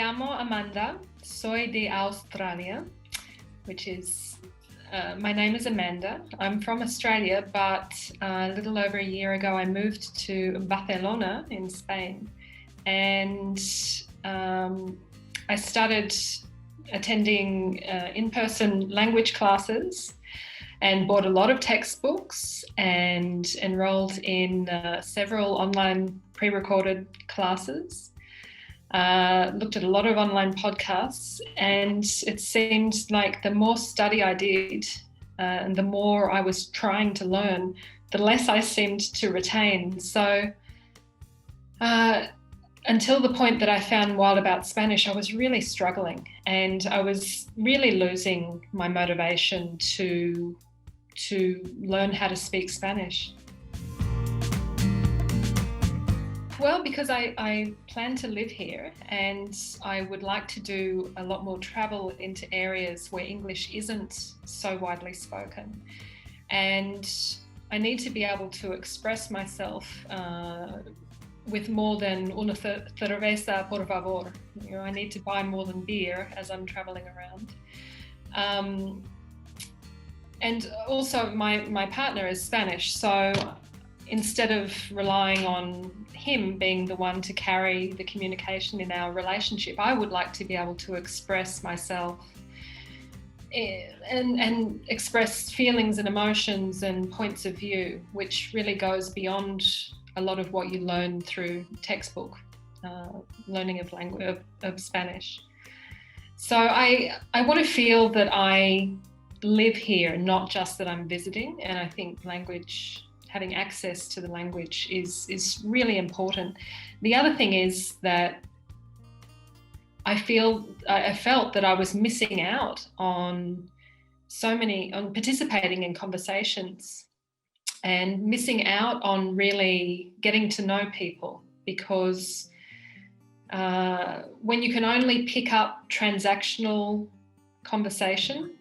llamo Amanda, soy de Australia, which is, my name is Amanda. I'm from Australia, but a little over a year ago I moved to Barcelona in Spain, and I started attending in-person language classes and bought a lot of textbooks and enrolled in several online pre-recorded classes. Looked at a lot of online podcasts, and it seemed like the more study I did and the more I was trying to learn, the less I seemed to retain. So until the point that I found Wild About Spanish, I was really struggling, and I was really losing my motivation to learn how to speak Spanish. Well, because I plan to live here, and I would like to do a lot more travel into areas where English isn't so widely spoken. And I need to be able to express myself with more than una cerveza, por favor. You know, I need to buy more than beer as I'm traveling around. And also my partner is Spanish, so instead of relying on him being the one to carry the communication in our relationship, I would like to be able to express myself and express feelings and emotions and points of view, which really goes beyond a lot of what you learn through textbook learning of language of Spanish. So I want to feel that I live here, not just that I'm visiting, and I think having access to the language is really important. The other thing is that I felt that I was missing out on participating in conversations and missing out on really getting to know people, because when you can only pick up transactional conversation,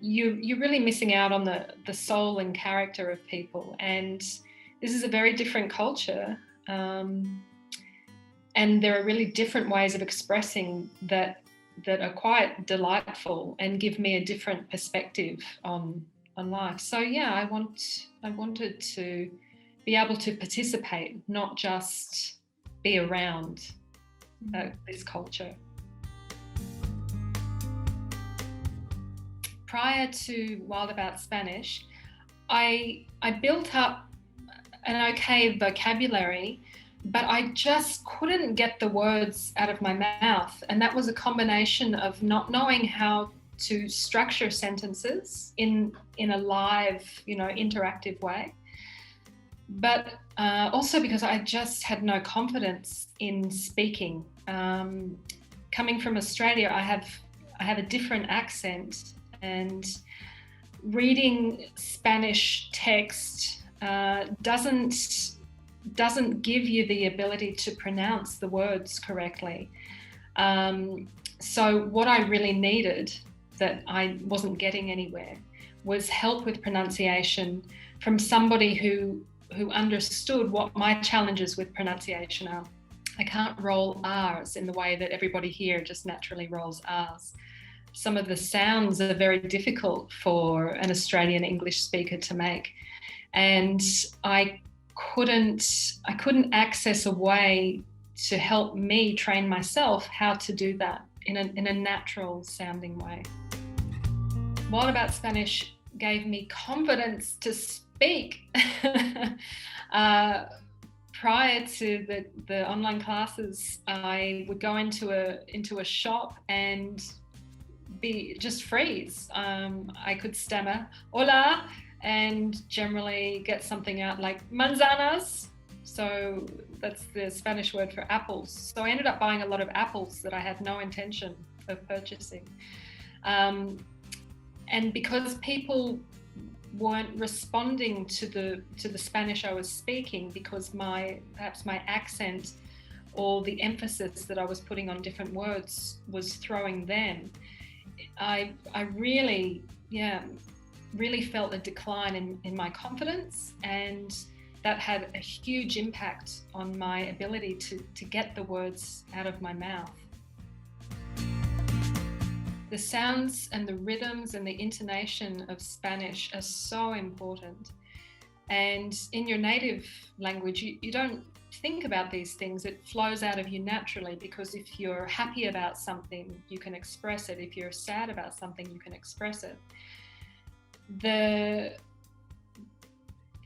you're really missing out on the soul and character of people. And this is a very different culture. And there are really different ways of expressing that are quite delightful and give me a different perspective on life. So yeah, I wanted to be able to participate, not just be around this culture. Prior to Wild About Spanish, I built up an okay vocabulary, but I just couldn't get the words out of my mouth. And that was a combination of not knowing how to structure sentences in a live, interactive way. But also because I just had no confidence in speaking. Coming from Australia, I have a different accent, and reading Spanish text doesn't give you the ability to pronounce the words correctly. So what I really needed, that I wasn't getting anywhere, was help with pronunciation from somebody who understood what my challenges with pronunciation are. I can't roll R's in the way that everybody here just naturally rolls R's. Some of the sounds are very difficult for an Australian English speaker to make. And I couldn't access a way to help me train myself how to do that in a natural sounding way. Wild About Spanish gave me confidence to speak. Prior to the online classes, I would go into a shop and just freeze. I could stammer "hola" and generally get something out like manzanas. So that's the Spanish word for apples. So I ended up buying a lot of apples that I had no intention of purchasing. And because people weren't responding to the Spanish I was speaking, because perhaps my accent or the emphasis that I was putting on different words was throwing them, I really felt a decline in my confidence, and that had a huge impact on my ability to get the words out of my mouth. the sounds and the rhythms and the intonation of Spanish are so important. And in your native language, you don't think about these things. It flows out of you naturally, because if you're happy about something, you can express it. If you're sad about something, you can express it. The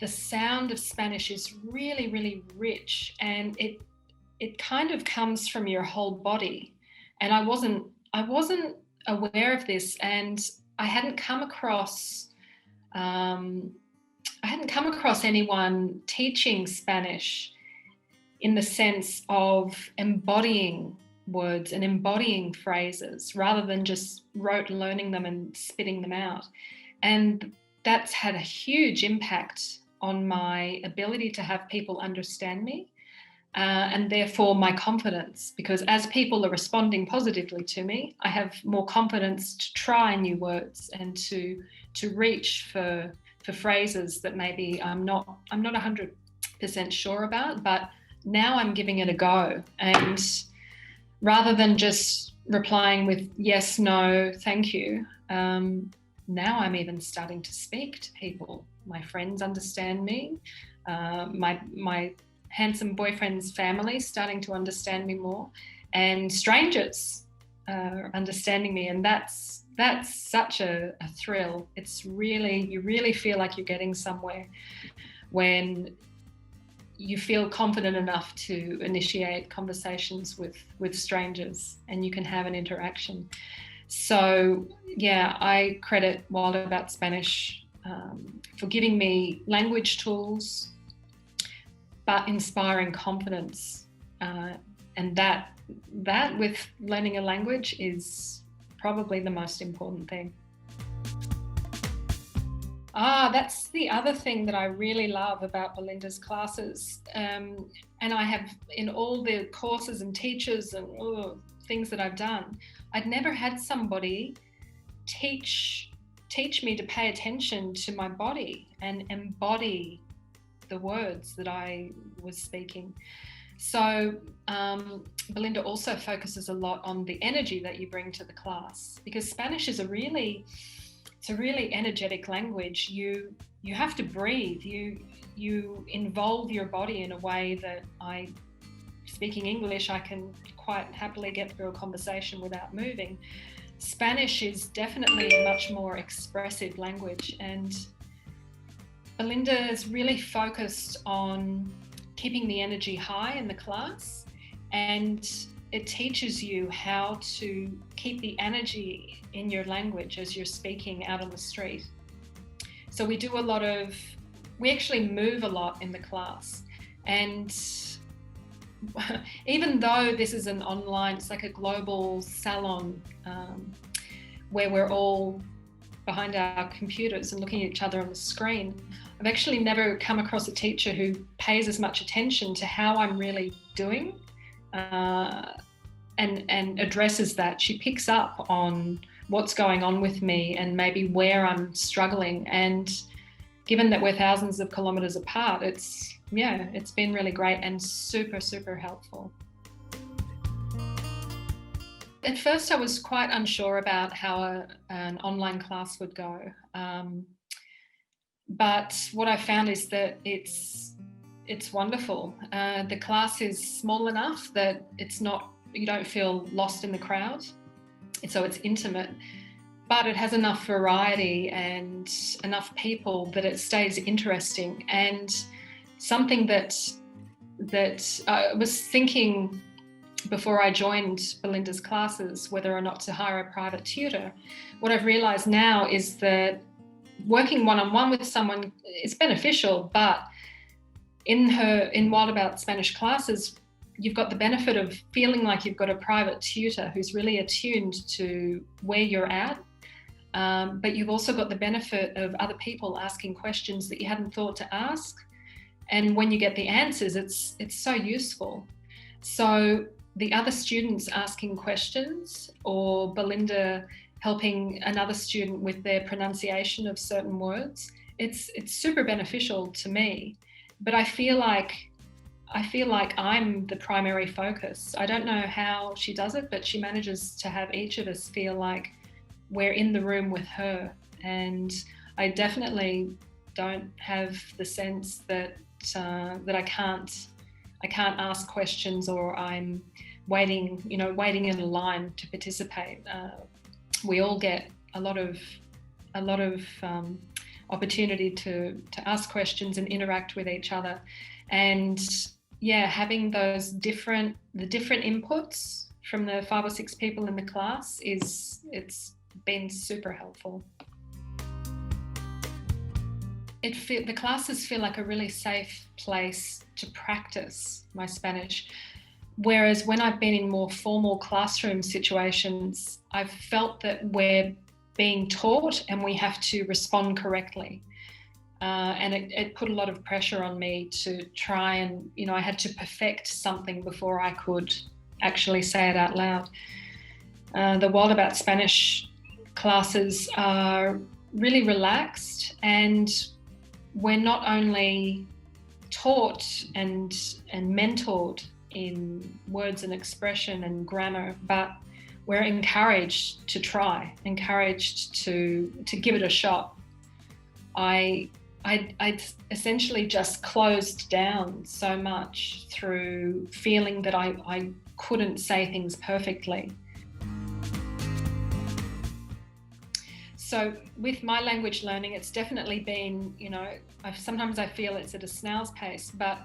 sound of Spanish is really, really rich, and it kind of comes from your whole body. And I wasn't aware of this, and I hadn't come across anyone teaching Spanish in the sense of embodying words and embodying phrases rather than just rote learning them and spitting them out. And that's had a huge impact on my ability to have people understand me, and therefore my confidence, because as people are responding positively to me, I have more confidence to try new words and to reach for phrases that maybe I'm not 100% sure about, but now I'm giving it a go. And rather than just replying with yes, no, thank you, now I'm even starting to speak to people. My friends understand me. My handsome boyfriend's family starting to understand me more, and strangers understanding me. And that's such a thrill. It's really, you really feel like you're getting somewhere when you feel confident enough to initiate conversations with strangers and you can have an interaction. So yeah, I credit Wild About Spanish for giving me language tools, but inspiring confidence. And that with learning a language is probably the most important thing. That's the other thing that I really love about Belinda's classes. And I have, in all the courses and teachers and things that I've done, I'd never had somebody teach me to pay attention to my body and embody the words that I was speaking. So Belinda also focuses a lot on the energy that you bring to the class, because Spanish is a really energetic language. You have to breathe. You involve your body in a way that speaking English, I can quite happily get through a conversation without moving. Spanish is definitely a much more expressive language, and Belinda is really focused on keeping the energy high in the class, and it teaches you how to keep the energy in your language as you're speaking out on the street. So we actually move a lot in the class, and even though this is an online, it's like a global salon where we're all behind our computers and looking at each other on the screen, I've actually never come across a teacher who pays as much attention to how I'm really doing and addresses that. She picks up on what's going on with me and maybe where I'm struggling. And given that we're thousands of kilometers apart, it's been really great and super, super helpful. At first, I was quite unsure about how an online class would go. But what I found is that it's wonderful. The class is small enough that you don't feel lost in the crowd. So it's intimate, but it has enough variety and enough people that it stays interesting. And something that I was thinking before I joined Belinda's classes, whether or not to hire a private tutor, what I've realised now is that working one-on-one with someone is beneficial, but in Wild About Spanish classes, you've got the benefit of feeling like you've got a private tutor who's really attuned to where you're at, but you've also got the benefit of other people asking questions that you hadn't thought to ask. And when you get the answers, it's so useful. So the other students asking questions, or Belinda helping another student with their pronunciation of certain words, it's super beneficial to me. But I feel like I'm the primary focus. I don't know how she does it, but she manages to have each of us feel like we're in the room with her. And I definitely don't have the sense that that I can't ask questions, or I'm waiting in a line to participate. We all get a lot of opportunity to ask questions and interact with each other. And having those different inputs from the 5 or 6 people in the class it's been super helpful. The classes feel like a really safe place to practice my Spanish. Whereas when I've been in more formal classroom situations, I've felt that we're being taught and we have to respond correctly. And it put a lot of pressure on me to try and, I had to perfect something before I could actually say it out loud. The Wild About Spanish classes are really relaxed, and we're not only taught and mentored in words and expression and grammar, but we're encouraged to try, encouraged to give it a shot. I essentially just closed down so much through feeling that I couldn't say things perfectly. So with my language learning, it's definitely been, sometimes I feel it's at a snail's pace, but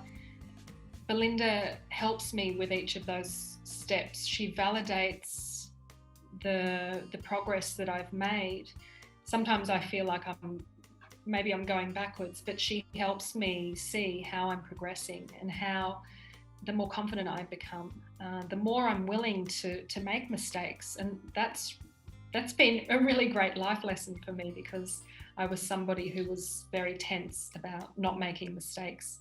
Belinda helps me with each of those steps. She validates the progress that I've made. Sometimes I feel like I'm going backwards, but she helps me see how I'm progressing, and how the more confident I become, the more I'm willing to make mistakes. And that's been a really great life lesson for me, because I was somebody who was very tense about not making mistakes.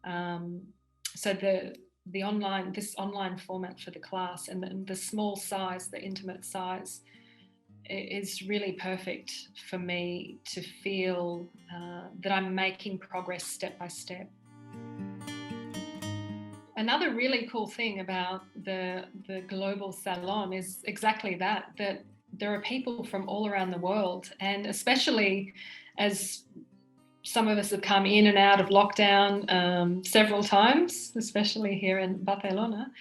So this online format for the class, and the small size, the intimate size, is really perfect for me to feel that I'm making progress step by step. Another really cool thing about the Global Salon is exactly that there are people from all around the world, and especially as some of us have come in and out of lockdown several times, especially here in Barcelona.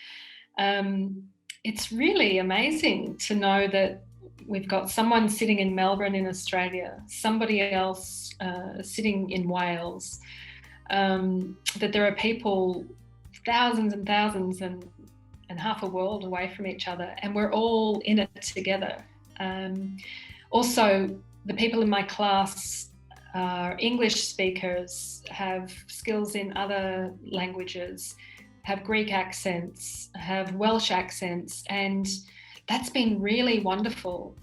It's really amazing to know that we've got someone sitting in Melbourne in Australia, somebody else sitting in Wales, that there are people thousands and thousands and half a world away from each other, and we're all in it together. Also, the people in my class are English speakers, have skills in other languages, have Greek accents, have Welsh accents, and that's been really wonderful,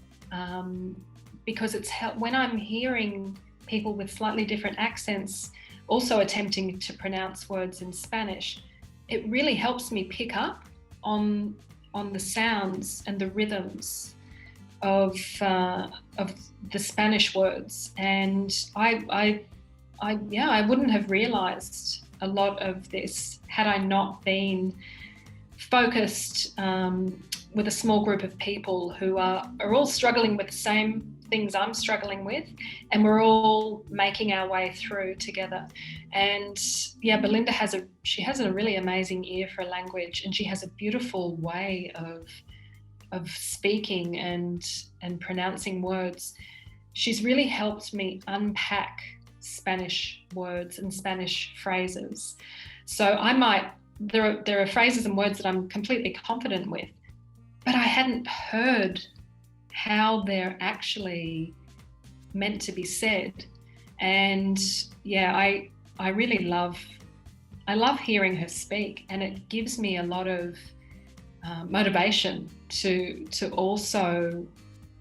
because it's when I'm hearing people with slightly different accents also attempting to pronounce words in Spanish, it really helps me pick up on the sounds and the rhythms of the Spanish words. And I wouldn't have realized a lot of this had I not been focused with a small group of people who are all struggling with the same things I'm struggling with, and we're all making our way through together. And Belinda has a really amazing ear for language, and she has a beautiful way of speaking and pronouncing words. She's really helped me unpack Spanish words and Spanish phrases. So there are phrases and words that I'm completely confident with, but I hadn't heard how they're actually meant to be said. And I really love hearing her speak, and it gives me a lot of motivation to also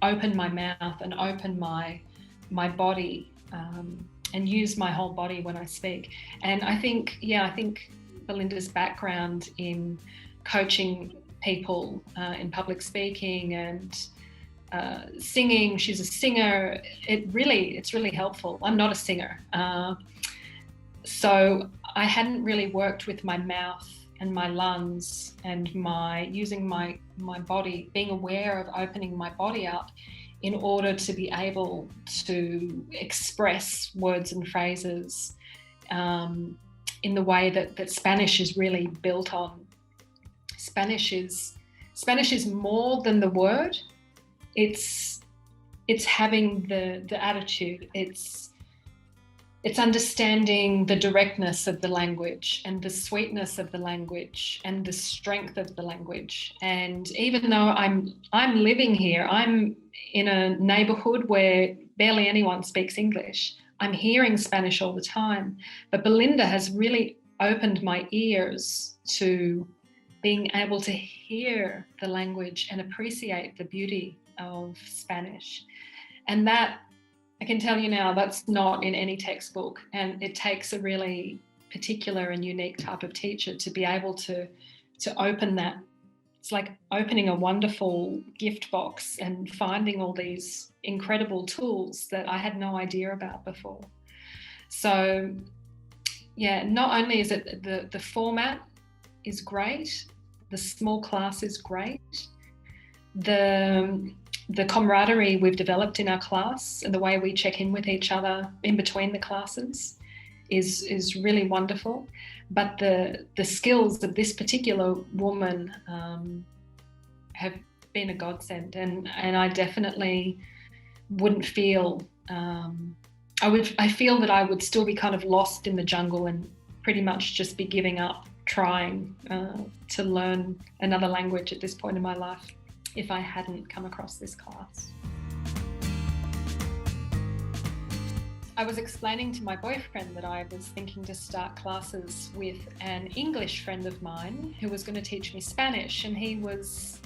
open my mouth and open my body, and use my whole body when I speak. And I think Belinda's background in coaching people in public speaking and singing, she's a singer, it's really helpful. I'm not a singer, so I hadn't really worked with my mouth and my lungs and using my body, being aware of opening my body out in order to be able to express words and phrases in the way that Spanish is really built on. Spanish is more than the word. It's having the attitude. It's understanding the directness of the language and the sweetness of the language and the strength of the language. And even though I'm living here, I'm in a neighborhood where barely anyone speaks English. I'm hearing Spanish all the time. But Belinda has really opened my ears to being able to hear the language and appreciate the beauty of Spanish. And that, I can tell you now, that's not in any textbook, and it takes a really particular and unique type of teacher to be able to open that. It's like opening a wonderful gift box and finding all these incredible tools that I had no idea about before. So yeah, not only is it the format is great, the small class is great, the camaraderie we've developed in our class and the way we check in with each other in between the classes is really wonderful. But the skills of this particular woman have been a godsend, and I definitely wouldn't feel I feel that I would still be kind of lost in the jungle and pretty much just be giving up trying to learn another language at this point in my life if I hadn't come across this class. I was explaining to my boyfriend that I was thinking to start classes with an English friend of mine who was going to teach me Spanish, and he was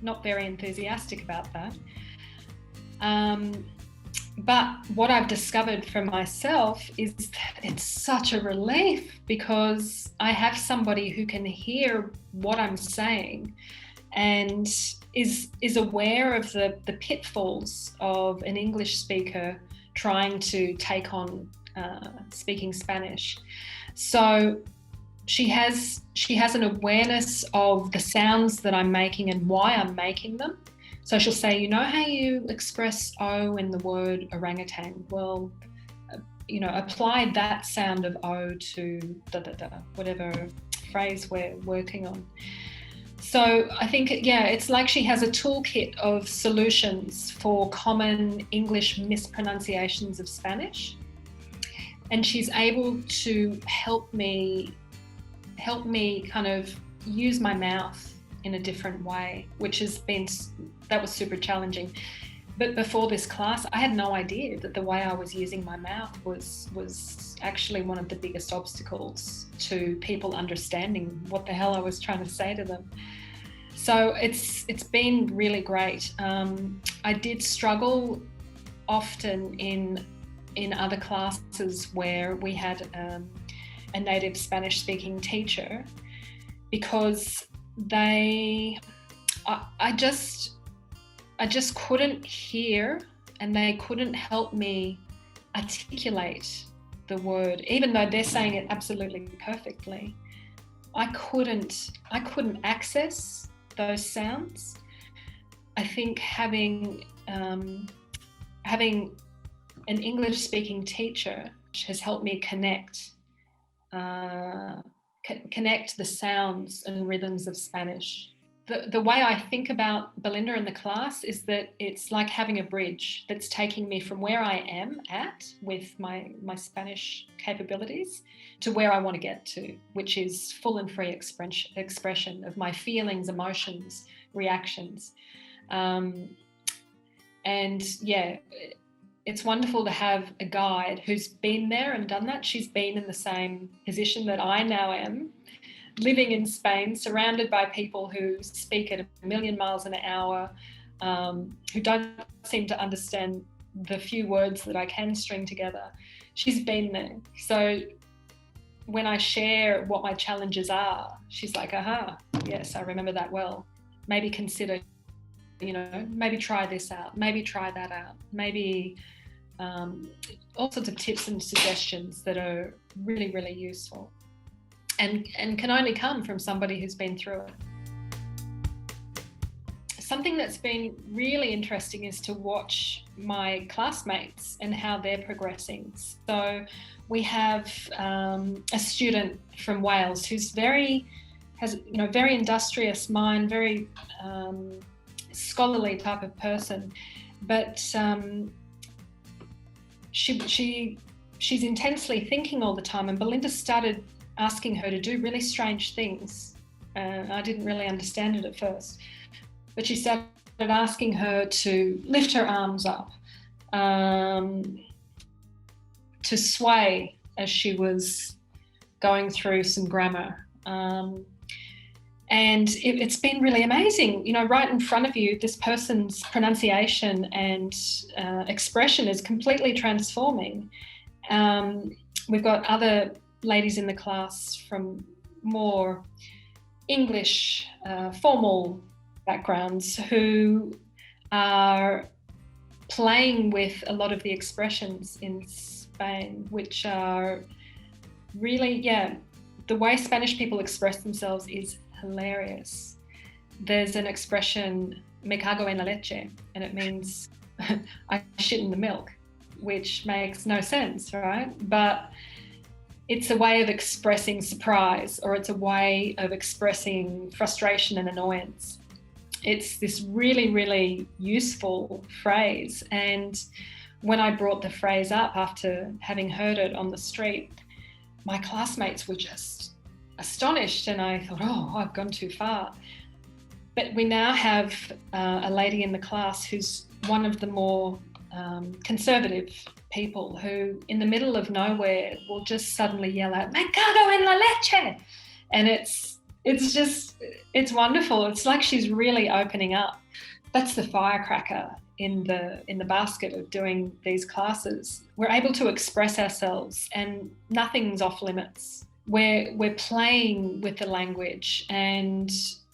not very enthusiastic about that. But what I've discovered for myself is that it's such a relief, because I have somebody who can hear what I'm saying and is aware of the pitfalls of an English speaker trying to take on speaking Spanish. So she has an awareness of the sounds that I'm making and why I'm making them. So she'll say, you know how you express O in the word orangutan? Well, apply that sound of O to whatever phrase we're working on. So I think, it's like she has a toolkit of solutions for common English mispronunciations of Spanish. And she's able to help me kind of use my mouth in a different way, that was super challenging. But before this class, I had no idea that the way I was using my mouth was actually one of the biggest obstacles to people understanding what the hell I was trying to say to them. So it's been really great. I did struggle often in other classes where we had a native Spanish-speaking teacher, because I just couldn't hear, and they couldn't help me articulate the word, even though they're saying it absolutely perfectly. I couldn't access those sounds. I think having an English-speaking teacher has helped me connect the sounds and rhythms of Spanish. The way I think about Belinda in the class is that it's like having a bridge that's taking me from where I am at with my Spanish capabilities to where I want to get to, which is full and free expression of my feelings, emotions, reactions. It's wonderful to have a guide who's been there and done that. She's been in the same position that I now am, living in Spain, surrounded by people who speak at 1,000,000 miles an hour, who don't seem to understand the few words that I can string together. She's been there. So when I share what my challenges are, she's like, aha, yes, I remember that well. Maybe consider, maybe try this out, maybe try that out, maybe all sorts of tips and suggestions that are really, really useful. And can only come from somebody who's been through it. something that's been really interesting is to watch my classmates and how they're progressing. So we have a student from Wales who's has very industrious mind, very scholarly type of person, but she's intensely thinking all the time, and Belinda started asking her to do really strange things. I didn't really understand it at first, but she started asking her to lift her arms up, to sway as she was going through some grammar. And it's been really amazing. Right in front of you, this person's pronunciation and expression is completely transforming. We've got other ladies in the class from more English, formal backgrounds who are playing with a lot of the expressions in Spain, which are really, the way Spanish people express themselves is hilarious. There's an expression, me cago en la leche, and it means I shit in the milk, which makes no sense, right? But it's a way of expressing surprise, or it's a way of expressing frustration and annoyance. It's this really, really useful phrase. And when I brought the phrase up after having heard it on the street, my classmates were just astonished, and I thought, I've gone too far. But we now have a lady in the class who's one of the more conservative people who, in the middle of nowhere, will just suddenly yell out, "Me cago en la leche!" And it's wonderful. It's like she's really opening up. That's the firecracker in the basket of doing these classes. We're able to express ourselves, and nothing's off limits. We're playing with the language, and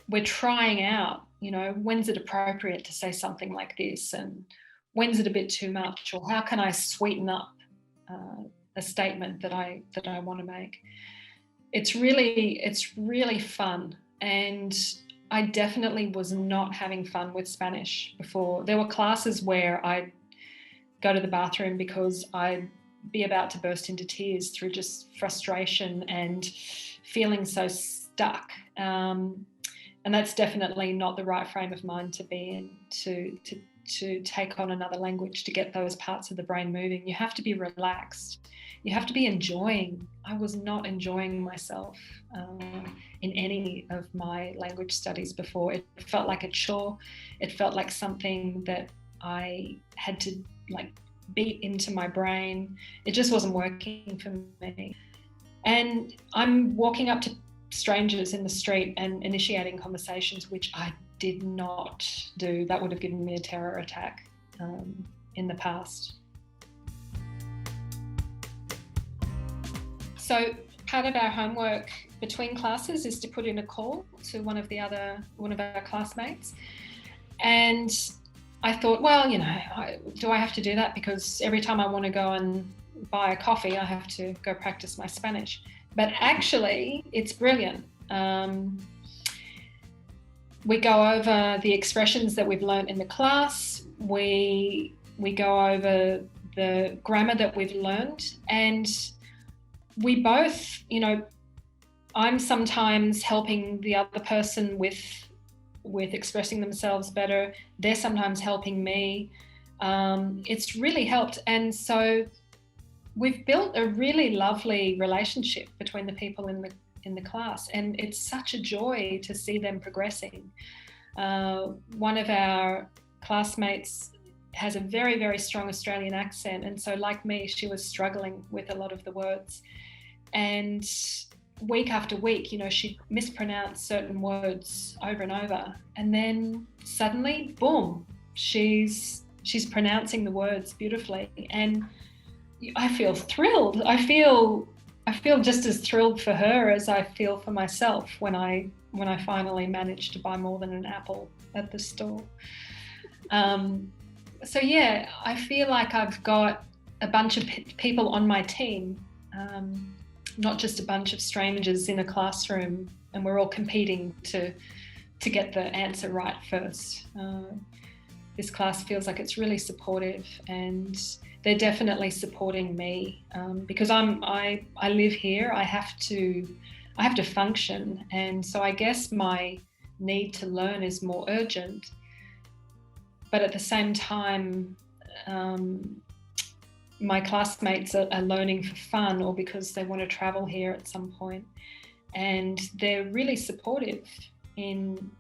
we're trying out, when's it appropriate to say something like this, and when's it a bit too much, or how can I sweeten up a statement that I want to make. It's really fun, and I definitely was not having fun with Spanish before. There were classes where I'd go to the bathroom because I'd be about to burst into tears through just frustration and feeling so stuck. And that's definitely not the right frame of mind to be in, to take on another language, to get those parts of the brain moving. You have to be relaxed. You have to be enjoying. I was not enjoying myself in any of my language studies before. It felt like a chore. It felt like something that I had to beat into my brain. It just wasn't working for me. And I'm walking up to strangers in the street and initiating conversations, which I did not do. That would have given me a terror attack in the past. So part of our homework between classes is to put in a call to one of our classmates. And I thought, do I have to do that? Because every time I want to go and buy a coffee, I have to go practice my Spanish. But actually, it's brilliant. We go over the expressions that we've learned in the class. We go over the grammar that we've learned, and we both, I'm sometimes helping the other person with expressing themselves better. They're sometimes helping me. It's really helped. And so we've built a really lovely relationship between the people in the class, and it's such a joy to see them progressing. One of our classmates has a very, very strong Australian accent, and so like me, she was struggling with a lot of the words. And week after week, she'd mispronounce certain words over and over, and then suddenly, boom, she's pronouncing the words beautifully, and I feel thrilled. I feel just as thrilled for her as I feel for myself when I finally manage to buy more than an apple at the store. So yeah, I feel like I've got a bunch of people on my team, not just a bunch of strangers in a classroom, and we're all competing to to get the answer right first. This class feels like it's really supportive, and they're definitely supporting me because I live here. I have to function, and so I guess my need to learn is more urgent. But at the same time, my classmates are learning for fun or because they want to travel here at some point, and they're really supportive in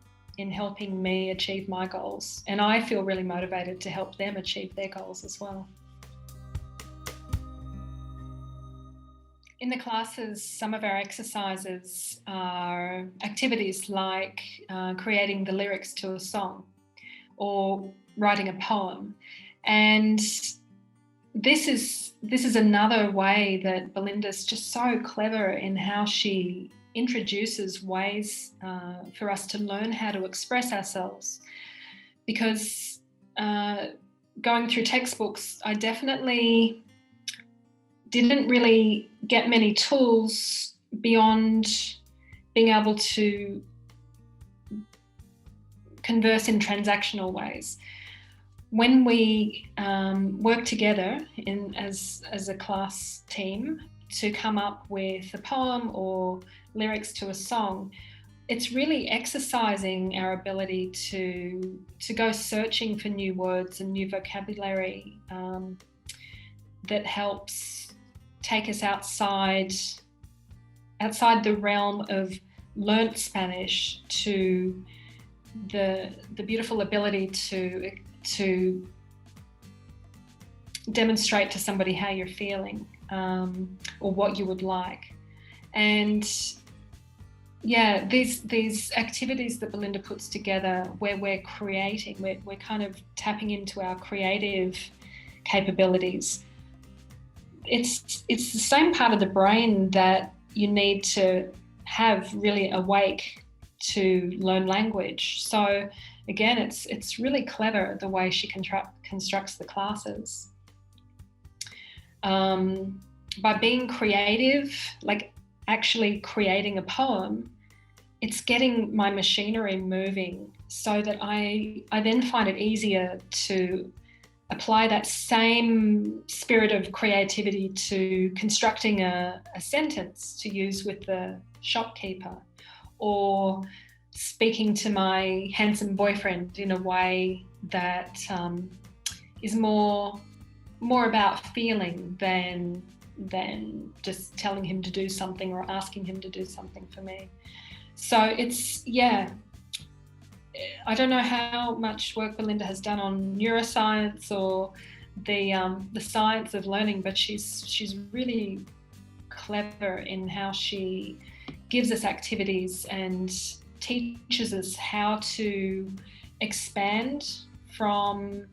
helping me achieve my goals, and I feel really motivated to help them achieve their goals as well. In the classes, some of our exercises are activities like creating the lyrics to a song or writing a poem, and this is another way that Belinda's just so clever in how she introduces ways for us to learn how to express ourselves. Because going through textbooks, I definitely didn't really get many tools beyond being able to converse in transactional ways. When we work together as a class team to come up with a poem or lyrics to a song, it's really exercising our ability to go searching for new words and new vocabulary that helps take us outside the realm of learnt Spanish to the beautiful ability to demonstrate to somebody how you're feeling or what you would like. And yeah, these activities that Belinda puts together where we're creating, we're kind of tapping into our creative capabilities. It's the same part of the brain that you need to have really awake to learn language. So again, it's really clever the way she constructs the classes. By being creative, like actually creating a poem, it's getting my machinery moving so that I then find it easier to apply that same spirit of creativity to constructing a sentence to use with the shopkeeper, or speaking to my handsome boyfriend in a way that is more about feeling than just telling him to do something or asking him to do something for me. So it's, yeah, I don't know how much work Belinda has done on neuroscience or the science of learning, but she's really clever in how she gives us activities and teaches us how to expand from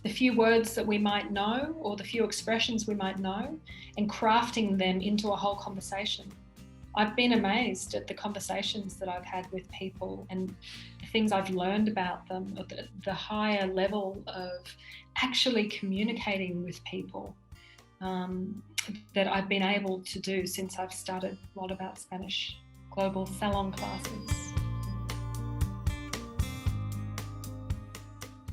the few words that we might know or the few expressions we might know and crafting them into a whole conversation. I've been amazed at the conversations that I've had with people and the things I've learned about them, the higher level of actually communicating with people that I've been able to do since I've started a lot about Spanish global salon classes.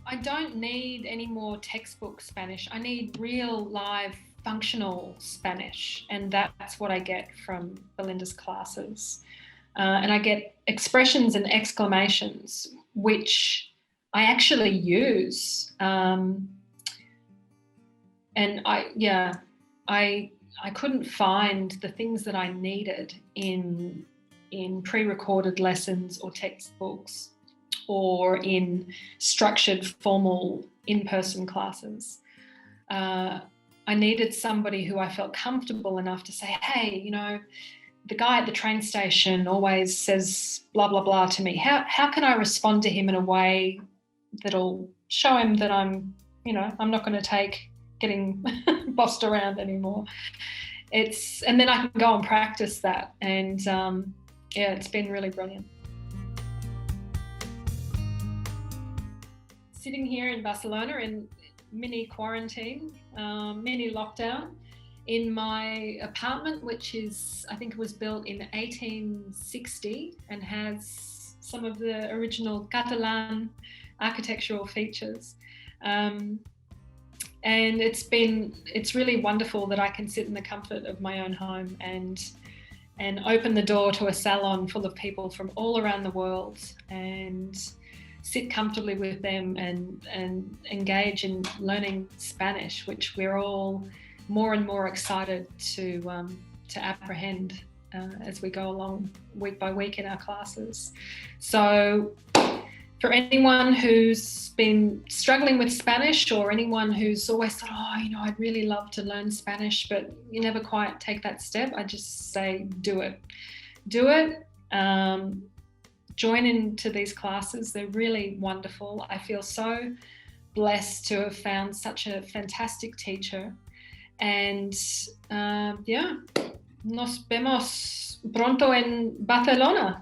I don't need any more textbook Spanish. I need real, live, functional Spanish, and that's what I get from Belinda's classes. And I get expressions and exclamations, which I actually use. And I couldn't find the things that I needed in pre-recorded lessons or textbooks or in structured, formal, in-person classes. I needed somebody who I felt comfortable enough to say, hey, you know, the guy at the train station always says blah, blah, blah to me. How can I respond to him in a way that'll show him that I'm not going to take getting bossed around anymore. And then I can go and practice that. And it's been really brilliant. Sitting here in Barcelona in mini quarantine, mini lockdown, in my apartment, which is, I think it was built in 1860 and has some of the original Catalan architectural features. And it's really wonderful that I can sit in the comfort of my own home and open the door to a salon full of people from all around the world and sit comfortably with them and engage in learning Spanish, which we're all more and more excited to apprehend as we go along week by week in our classes. So for anyone who's been struggling with Spanish, or anyone who's always thought, I'd really love to learn Spanish, but you never quite take that step, I just say, do it. Do it. Join into these classes. They're really wonderful. I feel so blessed to have found such a fantastic teacher. And nos vemos pronto en Barcelona.